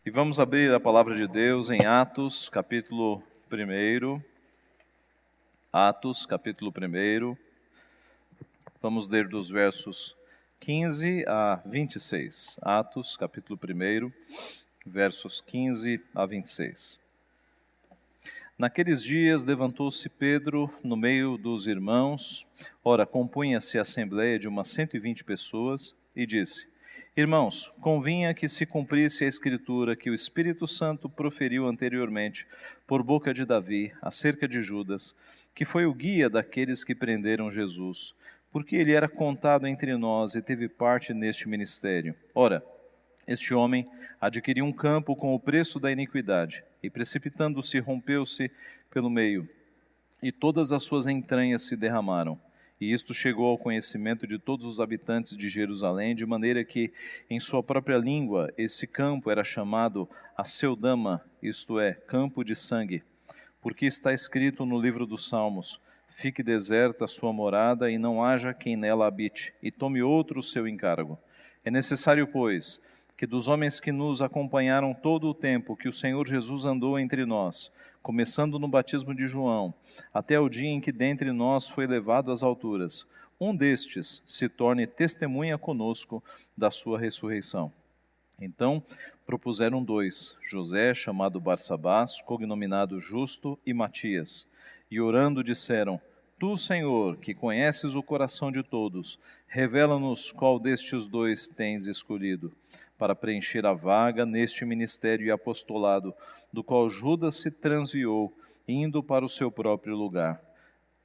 E vamos abrir a palavra de Deus em Atos, capítulo 1. Atos, capítulo 1. Vamos ler dos versos 15 a 26. Atos, capítulo 1, versos 15 a 26. Naqueles dias levantou-se Pedro no meio dos irmãos, ora, compunha-se a assembleia de umas 120 pessoas, e disse: Irmãos, convinha que se cumprisse a escritura que o Espírito Santo proferiu anteriormente, por boca de Davi, acerca de Judas, que foi o guia daqueles que prenderam Jesus, porque ele era contado entre nós e teve parte neste ministério. Ora, este homem adquiriu um campo com o preço da iniquidade, e precipitando-se, rompeu-se pelo meio, e todas as suas entranhas se derramaram. E isto chegou ao conhecimento de todos os habitantes de Jerusalém, de maneira que, em sua própria língua, esse campo era chamado Aceldama, isto é, campo de sangue. Porque está escrito no livro dos Salmos: fique deserta a sua morada, e não haja quem nela habite, e tome outro o seu encargo. É necessário, pois, que dos homens que nos acompanharam todo o tempo que o Senhor Jesus andou entre nós, começando no batismo de João, até o dia em que dentre nós foi levado às alturas, um destes se torne testemunha conosco da sua ressurreição. Então propuseram 2, José, chamado Barsabás, cognominado Justo, e Matias, e orando disseram: Tu, Senhor, que conheces o coração de todos, revela-nos qual destes 2 tens escolhido, para preencher a vaga neste ministério e apostolado, do qual Judas se transviou, indo para o seu próprio lugar.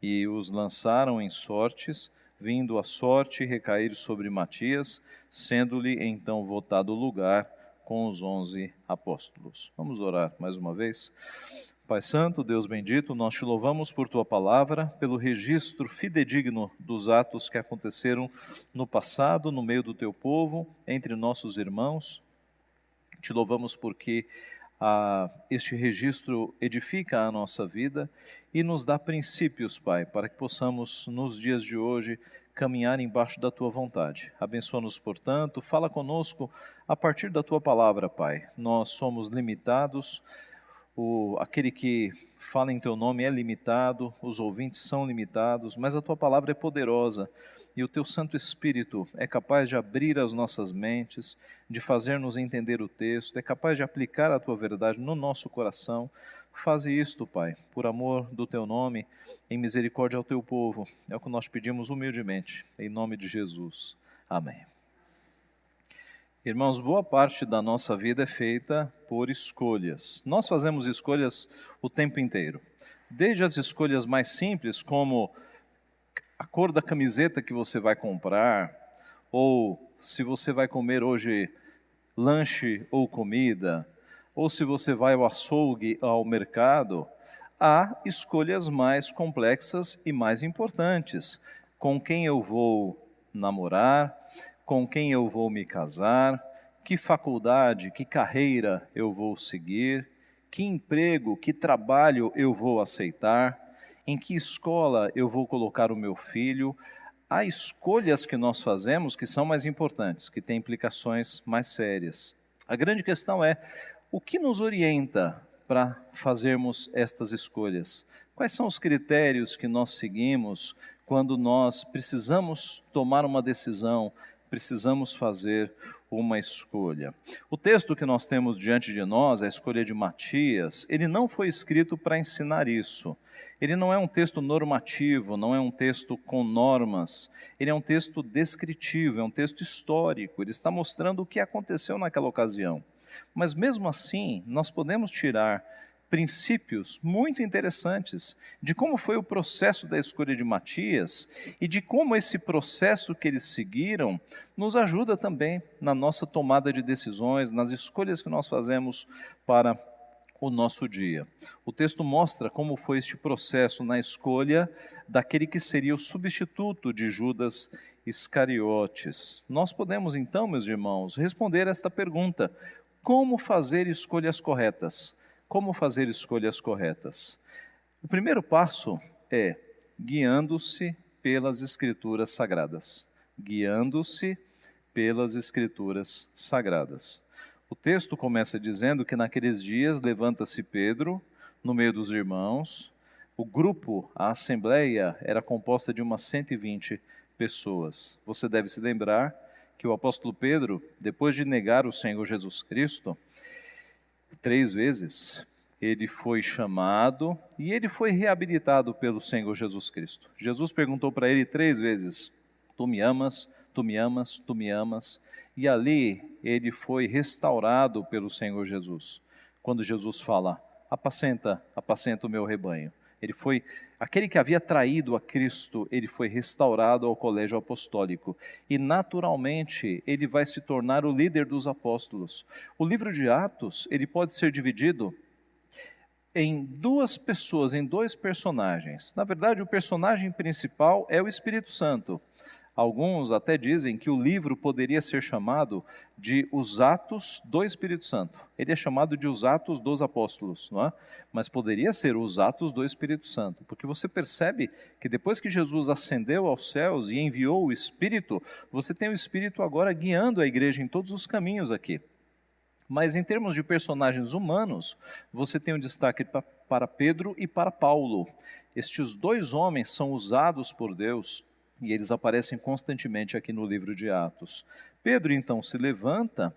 E os lançaram em sortes, vindo a sorte recair sobre Matias, sendo-lhe então votado o lugar com os 11 apóstolos. Vamos orar mais uma vez? Pai Santo, Deus bendito, nós te louvamos por tua palavra, pelo registro fidedigno dos atos que aconteceram no passado, no meio do teu povo, entre nossos irmãos. Te louvamos porque este registro edifica a nossa vida e nos dá princípios, Pai, para que possamos, nos dias de hoje, caminhar embaixo da tua vontade. Abençoa-nos, portanto, fala conosco a partir da tua palavra, Pai. Nós somos limitados. Aquele que fala em teu nome é limitado, os ouvintes são limitados, mas a tua palavra é poderosa e o teu Santo Espírito é capaz de abrir as nossas mentes, de fazer-nos entender o texto, é capaz de aplicar a tua verdade no nosso coração. Faze isto, Pai, por amor do teu nome, em misericórdia ao teu povo. É o que nós pedimos humildemente, em nome de Jesus. Amém. Irmãos, boa parte da nossa vida é feita por escolhas. Nós fazemos escolhas o tempo inteiro. Desde as escolhas mais simples, como a cor da camiseta que você vai comprar, ou se você vai comer hoje lanche ou comida, ou se você vai ao açougue, ao mercado, há escolhas mais complexas e mais importantes. Com quem eu vou namorar? Com quem eu vou me casar, que faculdade, que carreira eu vou seguir, que emprego, que trabalho eu vou aceitar, em que escola eu vou colocar o meu filho. Há escolhas que nós fazemos que são mais importantes, que têm implicações mais sérias. A grande questão é, o que nos orienta para fazermos estas escolhas? Quais são os critérios que nós seguimos quando nós precisamos tomar uma decisão, precisamos fazer uma escolha? O texto que nós temos diante de nós, a escolha de Matias, ele não foi escrito para ensinar isso. Ele não é um texto normativo, não é um texto com normas. Ele é um texto descritivo, é um texto histórico. Ele está mostrando o que aconteceu naquela ocasião. Mas mesmo assim, nós podemos tirar princípios muito interessantes de como foi o processo da escolha de Matias e de como esse processo que eles seguiram nos ajuda também na nossa tomada de decisões, nas escolhas que nós fazemos para o nosso dia. O texto mostra como foi este processo na escolha daquele que seria o substituto de Judas Iscariotes. Nós podemos então, meus irmãos, responder esta pergunta: como fazer escolhas corretas? Como fazer escolhas corretas? O primeiro passo é guiando-se pelas Escrituras Sagradas. Guiando-se pelas Escrituras Sagradas. O texto começa dizendo que naqueles dias levanta-se Pedro no meio dos irmãos. O grupo, a assembleia, era composta de umas 120 pessoas. Você deve se lembrar que o apóstolo Pedro, depois de negar o Senhor Jesus Cristo 3 vezes, ele foi chamado e ele foi reabilitado pelo Senhor Jesus Cristo. Jesus perguntou para ele 3 vezes: tu me amas, tu me amas, tu me amas? E ali ele foi restaurado pelo Senhor Jesus. Quando Jesus fala: apacenta, apacenta o meu rebanho. Ele foi, aquele que havia traído a Cristo, ele foi restaurado ao colégio apostólico. E naturalmente ele vai se tornar o líder dos apóstolos. O livro de Atos, ele pode ser dividido em 2 pessoas, em 2 personagens. Na verdade, o personagem principal é o Espírito Santo. Alguns até dizem que o livro poderia ser chamado de Os Atos do Espírito Santo. Ele é chamado de Os Atos dos Apóstolos, não é? Mas poderia ser Os Atos do Espírito Santo, porque você percebe que depois que Jesus ascendeu aos céus e enviou o Espírito, você tem o Espírito agora guiando a igreja em todos os caminhos aqui. Mas em termos de personagens humanos, você tem um destaque para Pedro e para Paulo. Estes 2 homens são usados por Deus e eles aparecem constantemente aqui no livro de Atos. Pedro então se levanta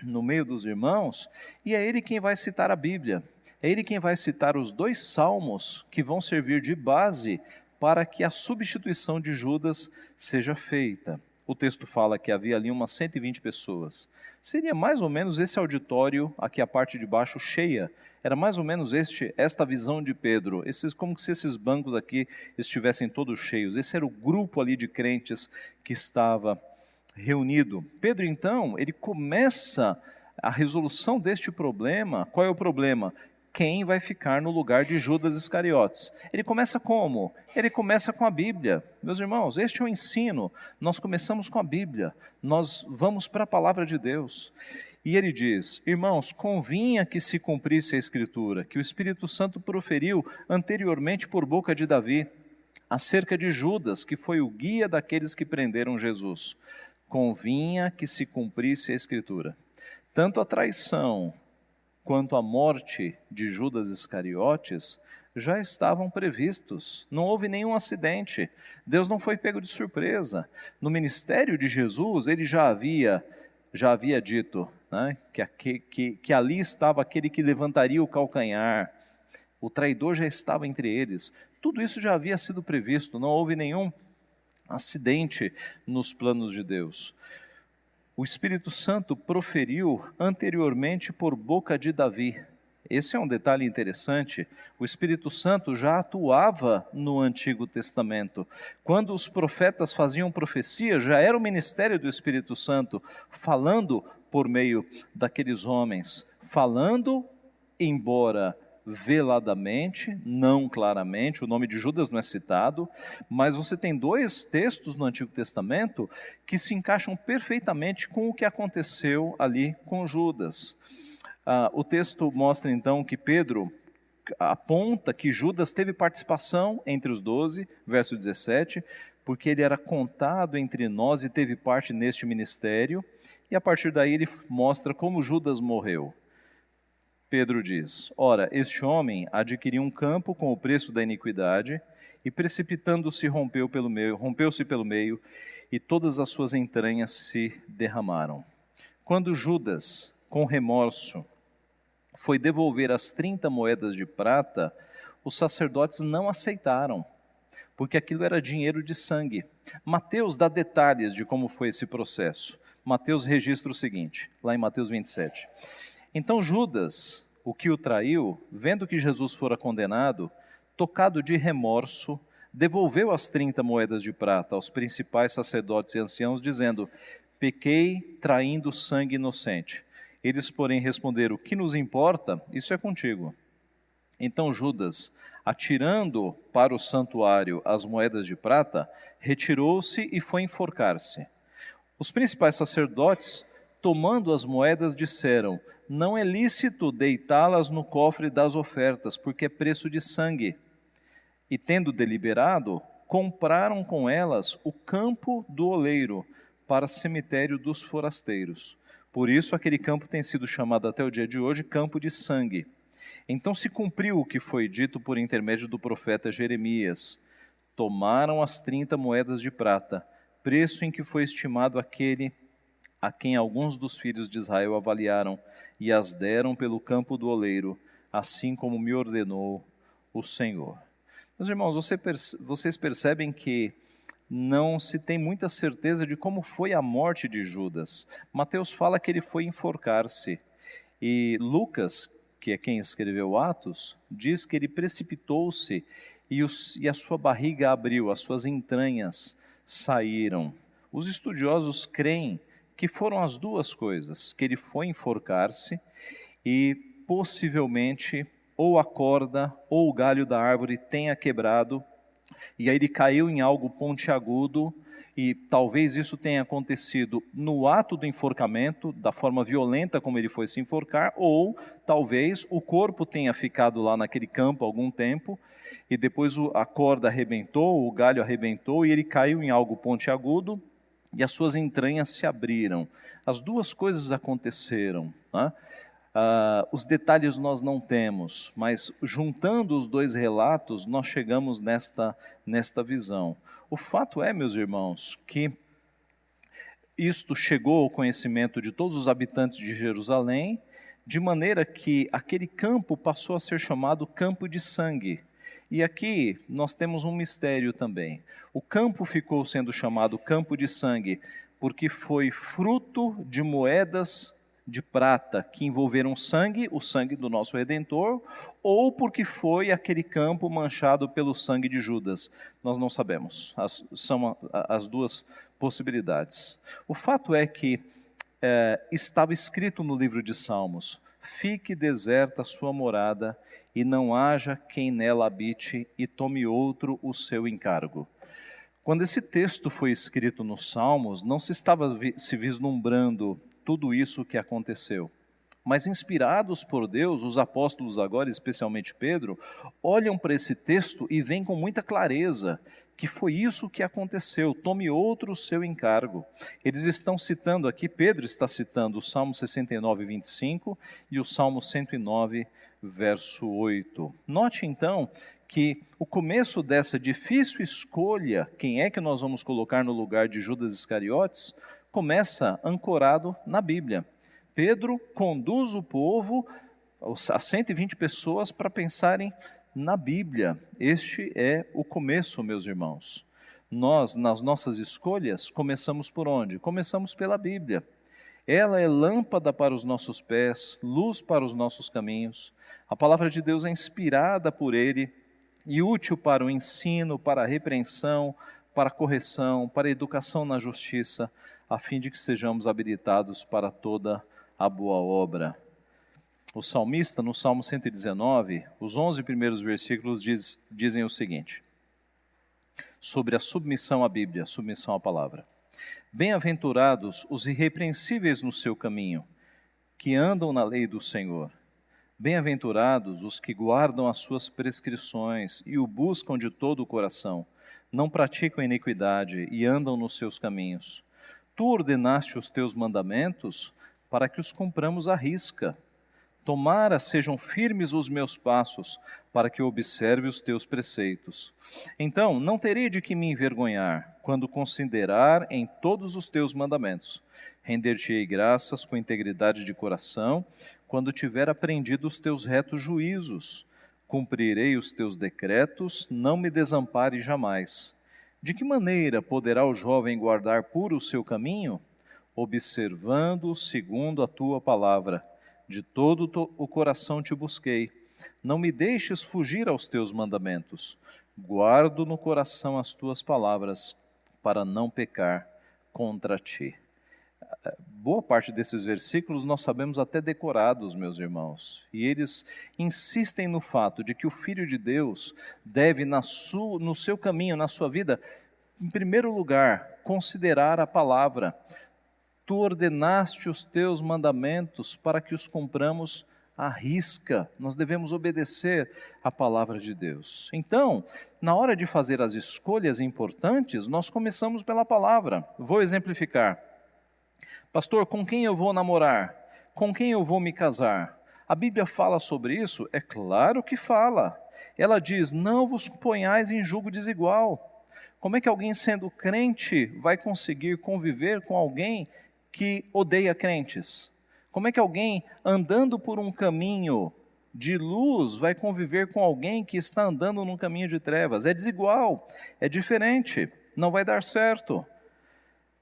no meio dos irmãos e é ele quem vai citar a Bíblia. É ele quem vai citar os 2 salmos que vão servir de base para que a substituição de Judas seja feita. O texto fala que havia ali umas 120 pessoas. Seria mais ou menos esse auditório, aqui a parte de baixo cheia. Era mais ou menos esta visão de Pedro, como se esses bancos aqui estivessem todos cheios. Esse era o grupo ali de crentes que estava reunido. Pedro, então, ele começa a resolução deste problema. Qual é o problema? Quem vai ficar no lugar de Judas Iscariotes? Ele começa como? Ele começa com a Bíblia. Meus irmãos, este é o ensino. Nós começamos com a Bíblia. Nós vamos para a palavra de Deus. E ele diz: irmãos, convinha que se cumprisse a Escritura, que o Espírito Santo proferiu anteriormente por boca de Davi, acerca de Judas, que foi o guia daqueles que prenderam Jesus. Convinha que se cumprisse a Escritura. Tanto a traição quanto a morte de Judas Iscariotes já estavam previstos. Não houve nenhum acidente. Deus não foi pego de surpresa. No ministério de Jesus, ele já havia dito, né, que ali estava aquele que levantaria o calcanhar. O traidor já estava entre eles. Tudo isso já havia sido previsto. Não houve nenhum acidente nos planos de Deus. O Espírito Santo proferiu anteriormente por boca de Davi. Esse é um detalhe interessante. O Espírito Santo já atuava no Antigo Testamento. Quando os profetas faziam profecia, já era o ministério do Espírito Santo, falando por meio daqueles homens, falando, embora veladamente, não claramente, o nome de Judas não é citado, mas você tem 2 textos no Antigo Testamento que se encaixam perfeitamente com o que aconteceu ali com Judas. O texto mostra então que Pedro aponta que Judas teve participação entre os 12, verso 17, porque ele era contado entre nós e teve parte neste ministério, e a partir daí ele mostra como Judas morreu. Pedro diz: ora, este homem adquiriu um campo com o preço da iniquidade, e precipitando-se rompeu-se pelo meio, e todas as suas entranhas se derramaram. Quando Judas, com remorso, foi devolver as 30 moedas de prata, os sacerdotes não aceitaram, porque aquilo era dinheiro de sangue. Mateus dá detalhes de como foi esse processo. Mateus registra o seguinte, lá em Mateus 27. Então Judas, o que o traiu, vendo que Jesus fora condenado, tocado de remorso, devolveu as 30 moedas de prata aos principais sacerdotes e anciãos, dizendo: pequei traindo sangue inocente. Eles, porém, responderam: o que nos importa? Isso é contigo. Então Judas, atirando para o santuário as moedas de prata, retirou-se e foi enforcar-se. Os principais sacerdotes, tomando as moedas, disseram: não é lícito deitá-las no cofre das ofertas, porque é preço de sangue. E tendo deliberado, compraram com elas o campo do oleiro para cemitério dos forasteiros. Por isso aquele campo tem sido chamado até o dia de hoje campo de sangue. Então se cumpriu o que foi dito por intermédio do profeta Jeremias. Tomaram as 30 moedas de prata, preço em que foi estimado aquele a quem alguns dos filhos de Israel avaliaram, e as deram pelo campo do oleiro, assim como me ordenou o Senhor. Meus irmãos, vocês percebem que não se tem muita certeza de como foi a morte de Judas. Mateus fala que ele foi enforcar-se, e Lucas, que é quem escreveu Atos, diz que ele precipitou-se e a sua barriga abriu, as suas entranhas saíram. Os estudiosos creem que foram as duas coisas, que ele foi enforcar-se e possivelmente ou a corda ou o galho da árvore tenha quebrado, e aí ele caiu em algo pontiagudo, e talvez isso tenha acontecido no ato do enforcamento, da forma violenta como ele foi se enforcar, ou talvez o corpo tenha ficado lá naquele campo algum tempo, e depois a corda arrebentou, o galho arrebentou, e ele caiu em algo pontiagudo, e as suas entranhas se abriram. As duas coisas aconteceram, né? Os detalhes nós não temos, mas juntando os dois relatos, nós chegamos nesta visão. O fato é, meus irmãos, que isto chegou ao conhecimento de todos os habitantes de Jerusalém, de maneira que aquele campo passou a ser chamado campo de sangue. E aqui nós temos um mistério também. O campo ficou sendo chamado campo de sangue porque foi fruto de moedas de prata que envolveram sangue, o sangue do nosso Redentor, ou porque foi aquele campo manchado pelo sangue de Judas. Nós não sabemos, são as duas possibilidades. O fato é que estava escrito no livro de Salmos: fique deserta a sua morada, e não haja quem nela habite, e tome outro o seu encargo. Quando esse texto foi escrito nos Salmos, não se estava se vislumbrando tudo isso que aconteceu. Mas inspirados por Deus, os apóstolos agora, especialmente Pedro, olham para esse texto e veem com muita clareza que foi isso que aconteceu: tome outro o seu encargo. Eles estão citando aqui, Pedro está citando o Salmo 69, 25 e o Salmo 109, verso 8. Note então que o começo dessa difícil escolha, quem é que nós vamos colocar no lugar de Judas Iscariotes, começa ancorado na Bíblia. Pedro conduz o povo, as 120 pessoas, para pensarem na Bíblia. Este é o começo, meus irmãos. Nós, nas nossas escolhas, começamos por onde? Começamos pela Bíblia. Ela é lâmpada para os nossos pés, luz para os nossos caminhos. A palavra de Deus é inspirada por Ele e útil para o ensino, para a repreensão, para a correção, para a educação na justiça, a fim de que sejamos habilitados para toda a boa obra. O salmista, no Salmo 119, os 11 primeiros versículos dizem o seguinte, sobre a submissão à Bíblia, submissão à palavra: bem-aventurados os irrepreensíveis no seu caminho, que andam na lei do Senhor. Bem-aventurados os que guardam as suas prescrições e o buscam de todo o coração, não praticam iniquidade e andam nos seus caminhos. Tu ordenaste os teus mandamentos para que os cumpramos à risca. Tomara sejam firmes os meus passos, para que eu observe os teus preceitos. Então não terei de que me envergonhar, quando considerar em todos os teus mandamentos. Render-te-ei graças com integridade de coração, quando tiver aprendido os teus retos juízos. Cumprirei os teus decretos, não me desampare jamais. De que maneira poderá o jovem guardar puro o seu caminho? Observando segundo a tua palavra. De todo o coração te busquei. Não me deixes fugir aos teus mandamentos. Guardo no coração as tuas palavras, para não pecar contra ti. Boa parte desses versículos nós sabemos até decorados, meus irmãos. E eles insistem no fato de que o Filho de Deus deve, no seu caminho, na sua vida, em primeiro lugar, considerar a palavra. Tu ordenaste os teus mandamentos para que os cumpramos à risca. Nós devemos obedecer à palavra de Deus. Então, na hora de fazer as escolhas importantes, nós começamos pela palavra. Vou exemplificar. Pastor, com quem eu vou namorar? Com quem eu vou me casar? A Bíblia fala sobre isso? É claro que fala. Ela diz, não vos ponhais em julgo desigual. Como é que alguém sendo crente vai conseguir conviver com alguém que odeia crentes? Como é que alguém andando por um caminho de luz vai conviver com alguém que está andando num caminho de trevas? É desigual, é diferente, não vai dar certo.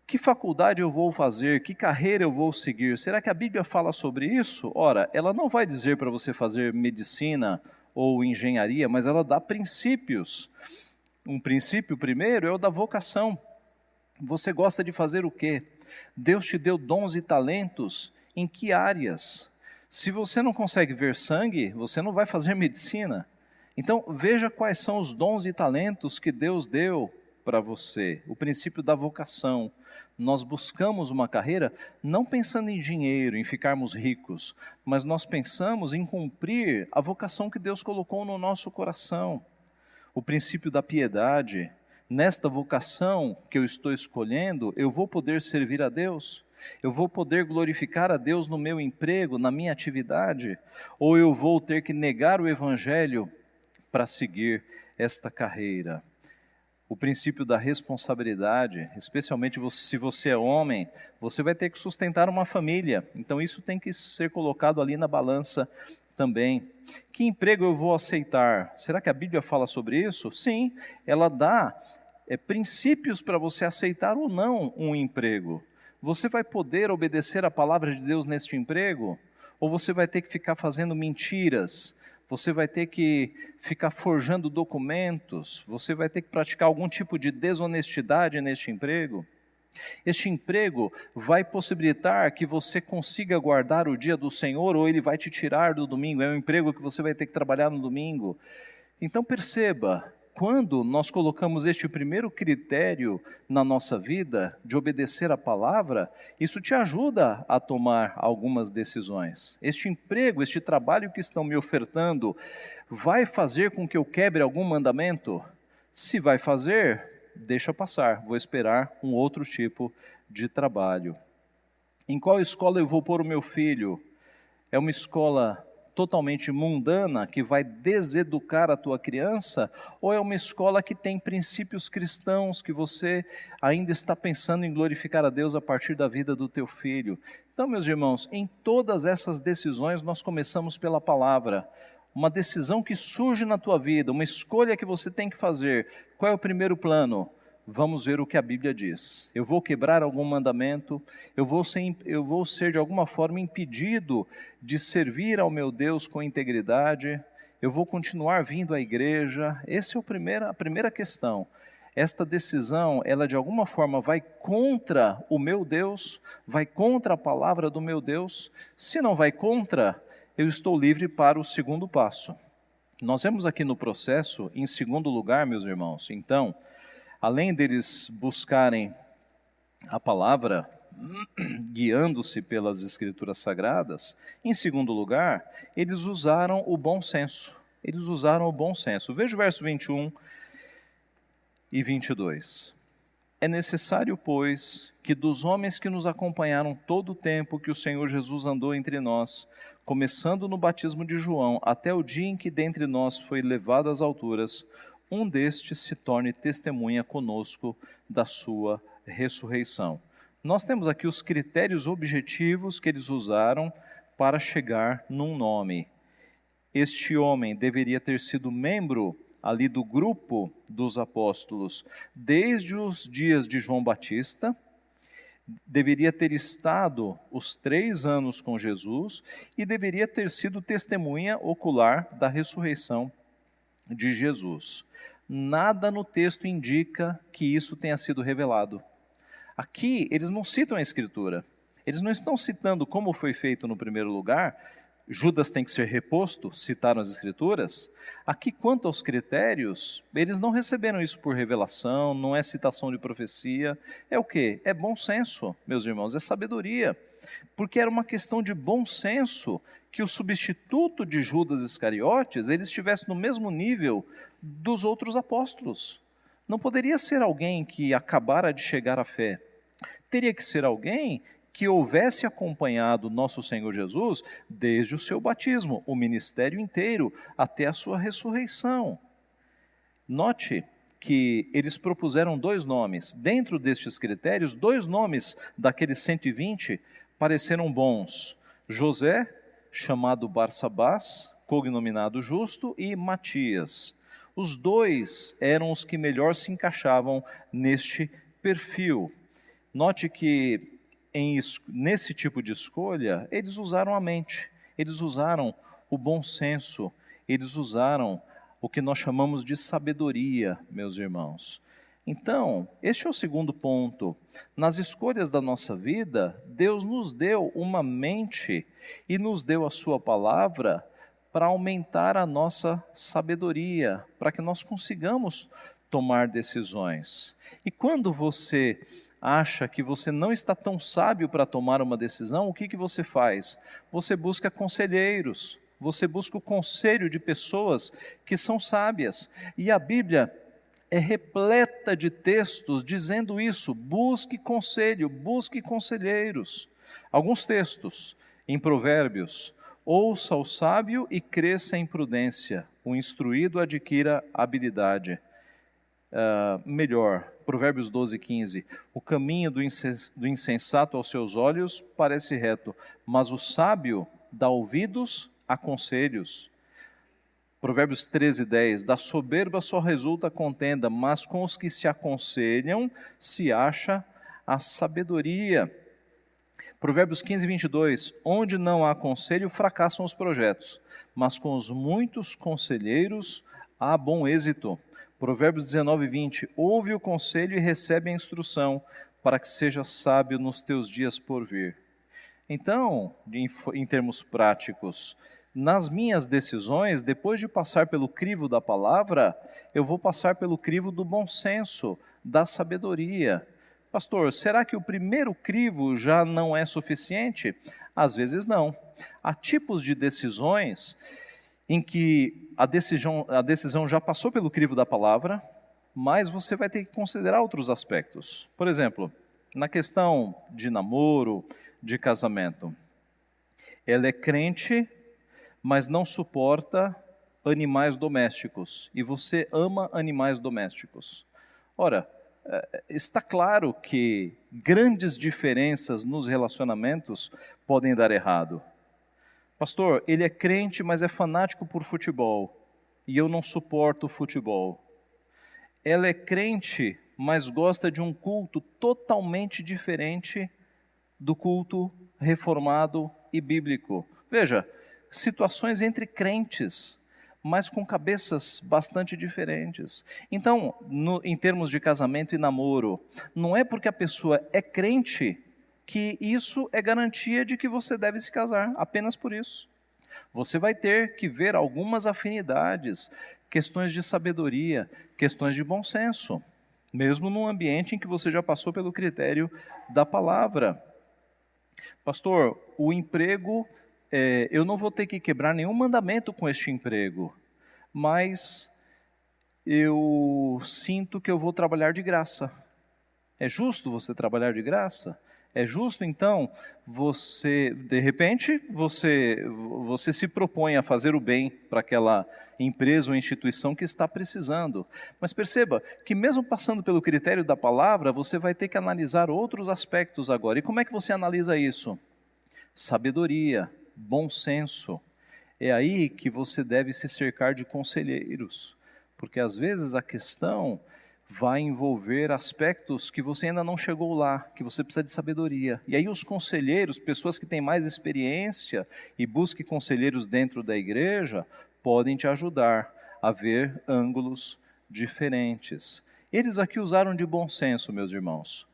Que faculdade eu vou fazer? Que carreira eu vou seguir? Será que a Bíblia fala sobre isso? Ora, ela não vai dizer para você fazer medicina ou engenharia, mas ela dá princípios. Um princípio primeiro é o da vocação. Você gosta de fazer o quê? Deus te deu dons e talentos em que áreas? Se você não consegue ver sangue, você não vai fazer medicina. Então, veja quais são os dons e talentos que Deus deu para você. O princípio da vocação. Nós buscamos uma carreira não pensando em dinheiro, em ficarmos ricos, mas nós pensamos em cumprir a vocação que Deus colocou no nosso coração. O princípio da piedade. Nesta vocação que eu estou escolhendo, eu vou poder servir a Deus? Eu vou poder glorificar a Deus no meu emprego, na minha atividade? Ou eu vou ter que negar o Evangelho para seguir esta carreira? O princípio da responsabilidade, especialmente se você é homem, você vai ter que sustentar uma família, então isso tem que ser colocado ali na balança também. Que emprego eu vou aceitar? Será que a Bíblia fala sobre isso? Sim, ela dá princípios para você aceitar ou não um emprego. Você vai poder obedecer a palavra de Deus neste emprego? Ou você vai ter que ficar fazendo mentiras? Você vai ter que ficar forjando documentos? Você vai ter que praticar algum tipo de desonestidade neste emprego? Este emprego vai possibilitar que você consiga guardar o dia do Senhor ou ele vai te tirar do domingo? É um emprego que você vai ter que trabalhar no domingo? Então perceba, quando nós colocamos este primeiro critério na nossa vida, de obedecer a palavra, isso te ajuda a tomar algumas decisões. Este emprego, este trabalho que estão me ofertando, vai fazer com que eu quebre algum mandamento? Se vai fazer, deixa passar, vou esperar um outro tipo de trabalho. Em qual escola eu vou pôr o meu filho? É uma escola totalmente mundana, que vai deseducar a tua criança, ou é uma escola que tem princípios cristãos, que você ainda está pensando em glorificar a Deus a partir da vida do teu filho? Então, meus irmãos, em todas essas decisões nós começamos pela palavra. Uma decisão que surge na tua vida, uma escolha que você tem que fazer. Qual é o primeiro plano? Vamos ver o que a Bíblia diz. Eu vou quebrar algum mandamento, eu vou ser de alguma forma impedido de servir ao meu Deus com integridade, eu vou continuar vindo à igreja. Essa é a primeira questão. Esta decisão, ela de alguma forma vai contra o meu Deus, vai contra a palavra do meu Deus. Se não vai contra, eu estou livre para o segundo passo. Nós vemos aqui no processo, em segundo lugar, meus irmãos, então, além deles buscarem a palavra, guiando-se pelas Escrituras Sagradas, em segundo lugar, eles usaram o bom senso. Eles usaram o bom senso. Veja o verso 21 e 22. É necessário, pois, que dos homens que nos acompanharam todo o tempo que o Senhor Jesus andou entre nós, começando no batismo de João, até o dia em que dentre nós foi levado às alturas, um destes se torne testemunha conosco da sua ressurreição. Nós temos aqui os critérios objetivos que eles usaram para chegar num nome. Este homem deveria ter sido membro ali do grupo dos apóstolos desde os dias de João Batista, deveria ter estado os 3 anos com Jesus e deveria ter sido testemunha ocular da ressurreição de Jesus. Nada no texto indica que isso tenha sido revelado. Aqui, eles não citam a Escritura. Eles não estão citando como foi feito no primeiro lugar. Judas tem que ser reposto, citaram as Escrituras. Aqui, quanto aos critérios, eles não receberam isso por revelação, não é citação de profecia. É o quê? É bom senso, meus irmãos, é sabedoria. Porque era uma questão de bom senso que o substituto de Judas Iscariotes, ele estivesse no mesmo nível dos outros apóstolos. Não poderia ser alguém que acabara de chegar à fé. Teria que ser alguém que houvesse acompanhado nosso Senhor Jesus desde o seu batismo, o ministério inteiro, até a sua ressurreição. Note que eles propuseram 2 nomes. Dentro destes critérios, 2 nomes daqueles 120 pareceram bons. José, chamado Barsabás, cognominado Justo, e Matias. Os 2 eram os que melhor se encaixavam neste perfil. Note que nesse tipo de escolha, eles usaram a mente, eles usaram o bom senso, eles usaram o que nós chamamos de sabedoria, meus irmãos. Então, este é o segundo ponto. Nas escolhas da nossa vida, Deus nos deu uma mente e nos deu a sua palavra para aumentar a nossa sabedoria, para que nós consigamos tomar decisões. E quando você acha que você não está tão sábio para tomar uma decisão, o que você faz? Você busca conselheiros, você busca o conselho de pessoas que são sábias. E a Bíblia é repleta de textos dizendo isso: busque conselho, busque conselheiros. Alguns textos em Provérbios: ouça o sábio e cresça em prudência, o instruído adquira habilidade. Melhor, Provérbios 12:15, o caminho do insensato aos seus olhos parece reto, mas o sábio dá ouvidos a conselhos. Provérbios 13:10, da soberba só resulta contenda, mas com os que se aconselham se acha a sabedoria. Provérbios 15:22, onde não há conselho fracassam os projetos, mas com os muitos conselheiros há bom êxito. Provérbios 19:20, ouve o conselho e recebe a instrução, para que seja sábio nos teus dias por vir. Então, em termos práticos, nas minhas decisões, depois de passar pelo crivo da palavra, eu vou passar pelo crivo do bom senso, da sabedoria. Pastor, será que o primeiro crivo já não é suficiente? Às vezes não. Há tipos de decisões em que a decisão já passou pelo crivo da palavra, mas você vai ter que considerar outros aspectos. Por exemplo, na questão de namoro, de casamento. Ela é crente, mas não suporta animais domésticos, e você ama animais domésticos. Ora, está claro que grandes diferenças nos relacionamentos podem dar errado. Pastor, ele é crente, mas é fanático por futebol, e eu não suporto futebol. Ela é crente, mas gosta de um culto totalmente diferente do culto reformado e bíblico. Veja, situações entre crentes, mas com cabeças bastante diferentes. Então, em termos de casamento e namoro, não é porque a pessoa é crente que isso é garantia de que você deve se casar, apenas por isso. Você vai ter que ver algumas afinidades, questões de sabedoria, questões de bom senso, mesmo num ambiente em que você já passou pelo critério da palavra. Pastor, o emprego, eu não vou ter que quebrar nenhum mandamento com este emprego, mas eu sinto que eu vou trabalhar de graça. É justo você trabalhar de graça? É justo, então, de repente, você se propõe a fazer o bem para aquela empresa ou instituição que está precisando. Mas perceba que mesmo passando pelo critério da palavra, você vai ter que analisar outros aspectos agora. E como é que você analisa isso? Sabedoria, bom senso. É aí que você deve se cercar de conselheiros, porque às vezes a questão vai envolver aspectos que você ainda não chegou lá, que você precisa de sabedoria. E aí os conselheiros, pessoas que têm mais experiência, e busque conselheiros dentro da igreja, podem te ajudar a ver ângulos diferentes. Eles aqui usaram de bom senso, meus irmãos.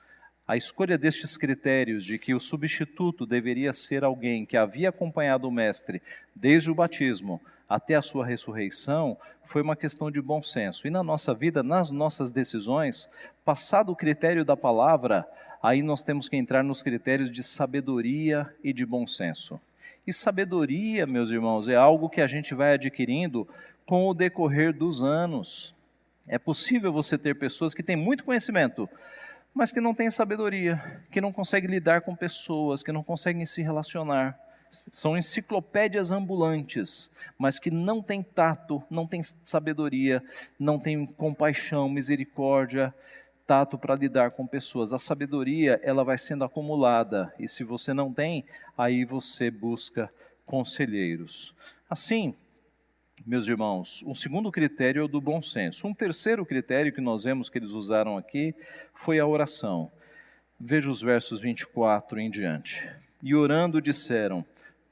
A escolha destes critérios de que o substituto deveria ser alguém que havia acompanhado o mestre desde o batismo até a sua ressurreição, foi uma questão de bom senso. E na nossa vida, nas nossas decisões, passado o critério da palavra, aí nós temos que entrar nos critérios de sabedoria e de bom senso. E sabedoria, meus irmãos, é algo que a gente vai adquirindo com o decorrer dos anos. É possível você ter pessoas que têm muito conhecimento, mas que não têm sabedoria, que não conseguem lidar com pessoas, que não conseguem se relacionar. São enciclopédias ambulantes, mas que não têm tato, não têm sabedoria, não têm compaixão, misericórdia, tato para lidar com pessoas. A sabedoria, ela vai sendo acumulada, e se você não tem, aí você busca conselheiros. Assim, meus irmãos, um segundo critério é o do bom senso. Um terceiro critério que nós vemos que eles usaram aqui foi a oração. Veja os versos 24 em diante. E orando disseram: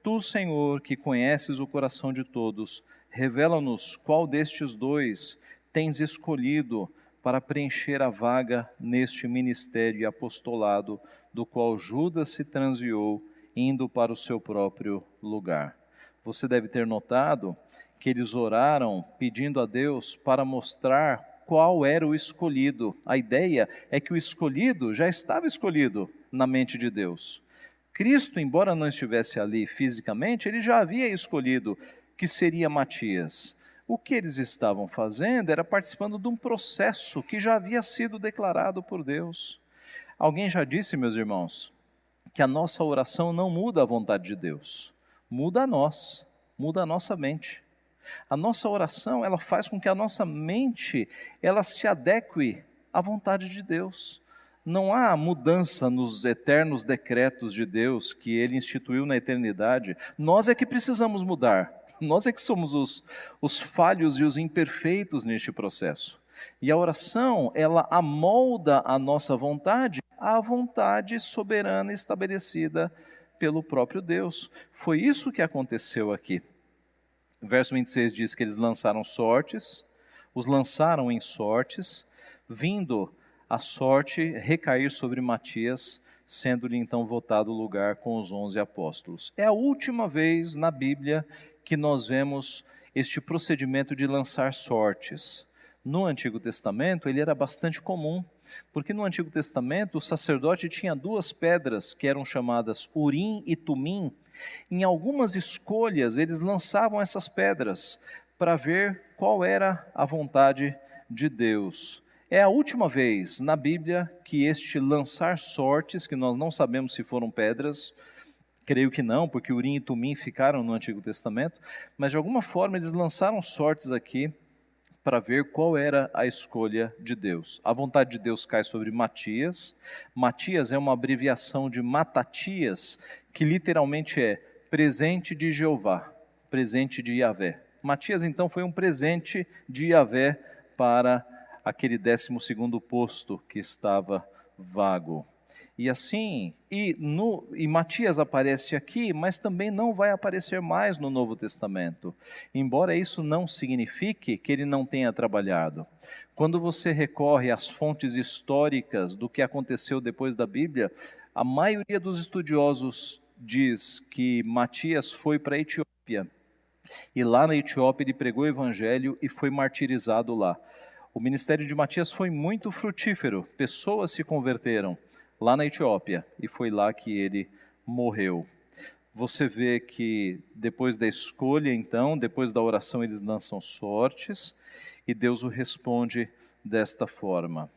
Tu, Senhor, que conheces o coração de todos, revela-nos qual destes dois tens escolhido para preencher a vaga neste ministério e apostolado, do qual Judas se transviou, indo para o seu próprio lugar. Você deve ter notado que eles oraram pedindo a Deus para mostrar qual era o escolhido. A ideia é que o escolhido já estava escolhido na mente de Deus. Cristo, embora não estivesse ali fisicamente, ele já havia escolhido que seria Matias. O que eles estavam fazendo era participando de um processo que já havia sido declarado por Deus. Alguém já disse, meus irmãos, que a nossa oração não muda a vontade de Deus, muda a nós, muda a nossa mente. A nossa oração, ela faz com que a nossa mente, ela se adeque à vontade de Deus. Não há mudança nos eternos decretos de Deus que Ele instituiu na eternidade. Nós é que precisamos mudar. Nós é que somos os falhos e os imperfeitos neste processo. E a oração, ela amolda a nossa vontade à vontade soberana estabelecida pelo próprio Deus. Foi isso que aconteceu aqui. Verso 26 diz que eles lançaram sortes, os lançaram em sortes, vindo a sorte recair sobre Matias, sendo-lhe então votado o lugar com os 11 apóstolos. É a última vez na Bíblia que nós vemos este procedimento de lançar sortes. No Antigo Testamento ele era bastante comum, porque no Antigo Testamento o sacerdote tinha duas pedras que eram chamadas Urim e Tumim. Em algumas escolhas eles lançavam essas pedras para ver qual era a vontade de Deus. É a última vez na Bíblia que este lançar sortes, que nós não sabemos se foram pedras, creio que não, porque Urim e Tumim ficaram no Antigo Testamento, mas de alguma forma eles lançaram sortes aqui para ver qual era a escolha de Deus. A vontade de Deus cai sobre Matias. Matias é uma abreviação de Matatias, que literalmente é presente de Jeová, presente de Yahvé. Matias então foi um presente de Yahvé para aquele 12º posto que estava vago. E assim, e Matias aparece aqui, mas também não vai aparecer mais no Novo Testamento, embora isso não signifique que ele não tenha trabalhado. Quando você recorre às fontes históricas do que aconteceu depois da Bíblia, a maioria dos estudiosos diz que Matias foi para a Etiópia, e lá na Etiópia ele pregou o evangelho e foi martirizado lá. O ministério de Matias foi muito frutífero, pessoas se converteram lá na Etiópia, e foi lá que ele morreu. Você vê que depois da escolha, então, depois da oração, eles lançam sortes, e Deus o responde desta forma.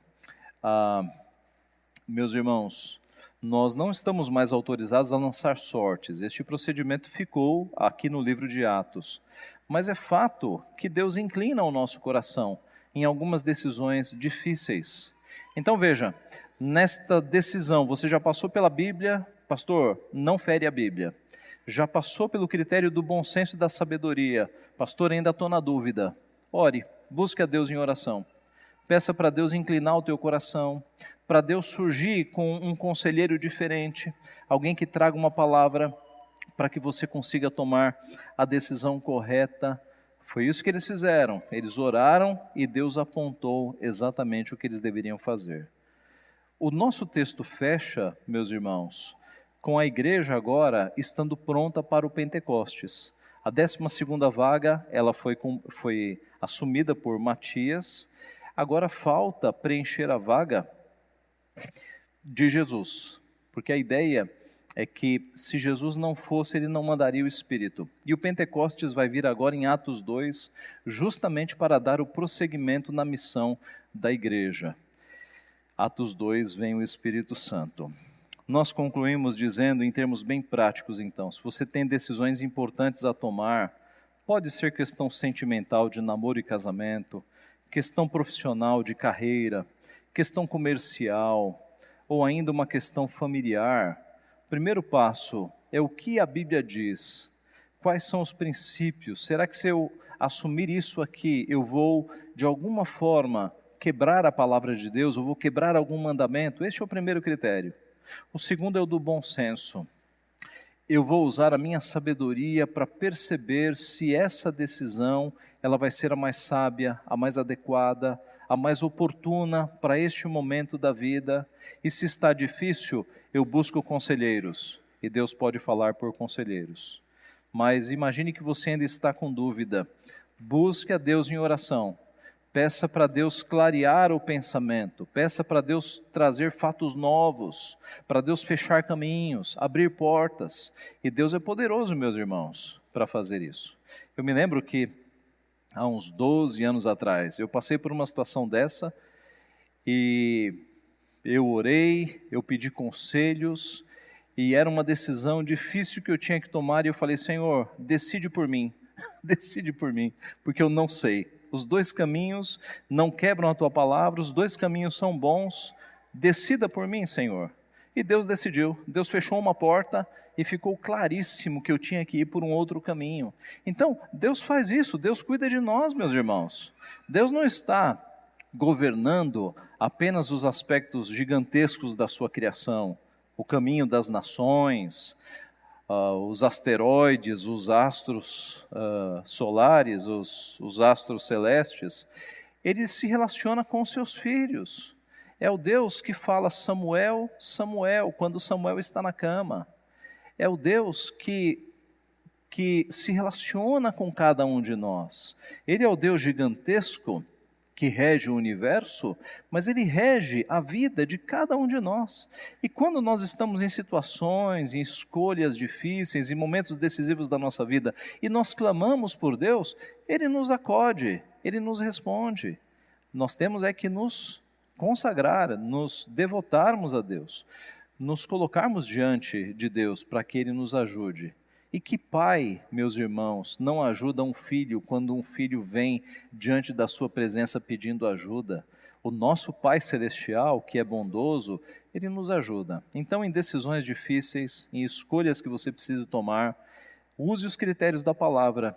Meus irmãos, nós não estamos mais autorizados a lançar sortes, este procedimento ficou aqui no livro de Atos, mas é fato que Deus inclina o nosso coração em algumas decisões difíceis. Então veja, nesta decisão, você já passou pela Bíblia, pastor, não fere a Bíblia. Já passou pelo critério do bom senso e da sabedoria, pastor, ainda estou na dúvida. Ore, busque a Deus em oração. Peça para Deus inclinar o teu coração, para Deus surgir com um conselheiro diferente, alguém que traga uma palavra para que você consiga tomar a decisão correta. Foi isso que eles fizeram, eles oraram e Deus apontou exatamente o que eles deveriam fazer. O nosso texto fecha, meus irmãos, com a igreja agora estando pronta para o Pentecostes. A 12ª vaga, ela foi assumida por Matias, agora falta preencher a vaga de Jesus, porque a ideia é que se Jesus não fosse, ele não mandaria o Espírito. E o Pentecostes vai vir agora em Atos 2, justamente para dar o prosseguimento na missão da igreja. Atos 2 vem o Espírito Santo. Nós concluímos dizendo, em termos bem práticos então, se você tem decisões importantes a tomar, pode ser questão sentimental de namoro e casamento, questão profissional de carreira, questão comercial, ou ainda uma questão familiar. O primeiro passo é o que a Bíblia diz. Quais são os princípios? Será que se eu assumir isso aqui, eu vou, de alguma forma, quebrar a palavra de Deus? Eu vou quebrar algum mandamento? Este é o primeiro critério. O segundo é o do bom senso. Eu vou usar a minha sabedoria para perceber se essa decisão ela vai ser a mais sábia, a mais adequada, a mais oportuna para este momento da vida. E se está difícil, eu busco conselheiros. E Deus pode falar por conselheiros. Mas imagine que você ainda está com dúvida. Busque a Deus em oração. Peça para Deus clarear o pensamento, peça para Deus trazer fatos novos, para Deus fechar caminhos, abrir portas. E Deus é poderoso, meus irmãos, para fazer isso. Eu me lembro que há uns 12 anos atrás, eu passei por uma situação dessa e eu orei, eu pedi conselhos e era uma decisão difícil que eu tinha que tomar e eu falei, Senhor, decide por mim, decide por mim, porque eu não sei. Os dois caminhos não quebram a tua palavra, os dois caminhos são bons, decida por mim, Senhor. E Deus decidiu, Deus fechou uma porta e ficou claríssimo que eu tinha que ir por um outro caminho. Então, Deus faz isso, Deus cuida de nós, meus irmãos. Deus não está governando apenas os aspectos gigantescos da sua criação, o caminho das nações, os asteroides, os astros solares, os astros celestes. Ele se relaciona com seus filhos. É o Deus que fala Samuel, Samuel, quando Samuel está na cama. É o Deus que se relaciona com cada um de nós. Ele é o Deus gigantesco que rege o universo, mas Ele rege a vida de cada um de nós. E quando nós estamos em situações, em escolhas difíceis, em momentos decisivos da nossa vida, e nós clamamos por Deus, Ele nos acode, Ele nos responde. Nós temos é que nos consagrar, nos devotarmos a Deus, nos colocarmos diante de Deus para que Ele nos ajude. E que pai, meus irmãos, não ajuda um filho quando um filho vem diante da sua presença pedindo ajuda? O nosso Pai Celestial, que é bondoso, Ele nos ajuda. Então, em decisões difíceis, em escolhas que você precisa tomar, use os critérios da palavra,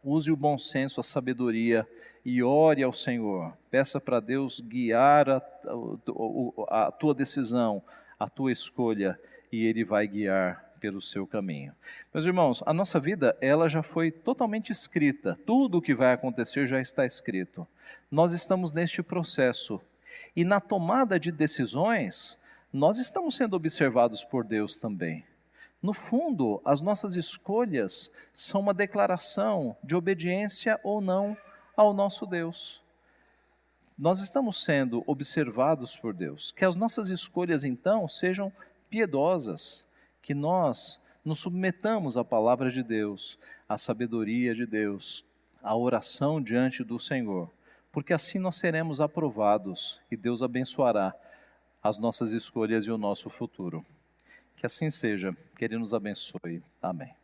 use o bom senso, a sabedoria e ore ao Senhor. Peça para Deus guiar a tua decisão, a tua escolha, e Ele vai guiar pelo seu caminho. Meus irmãos, a nossa vida, ela já foi totalmente escrita. Tudo o que vai acontecer já está escrito. Nós estamos neste processo. E na tomada de decisões, nós estamos sendo observados por Deus também. No fundo, as nossas escolhas são uma declaração de obediência ou não ao nosso Deus. Nós estamos sendo observados por Deus. Que as nossas escolhas, então, sejam piedosas. Que nós nos submetamos à palavra de Deus, à sabedoria de Deus, à oração diante do Senhor, porque assim nós seremos aprovados e Deus abençoará as nossas escolhas e o nosso futuro. Que assim seja, que Ele nos abençoe. Amém.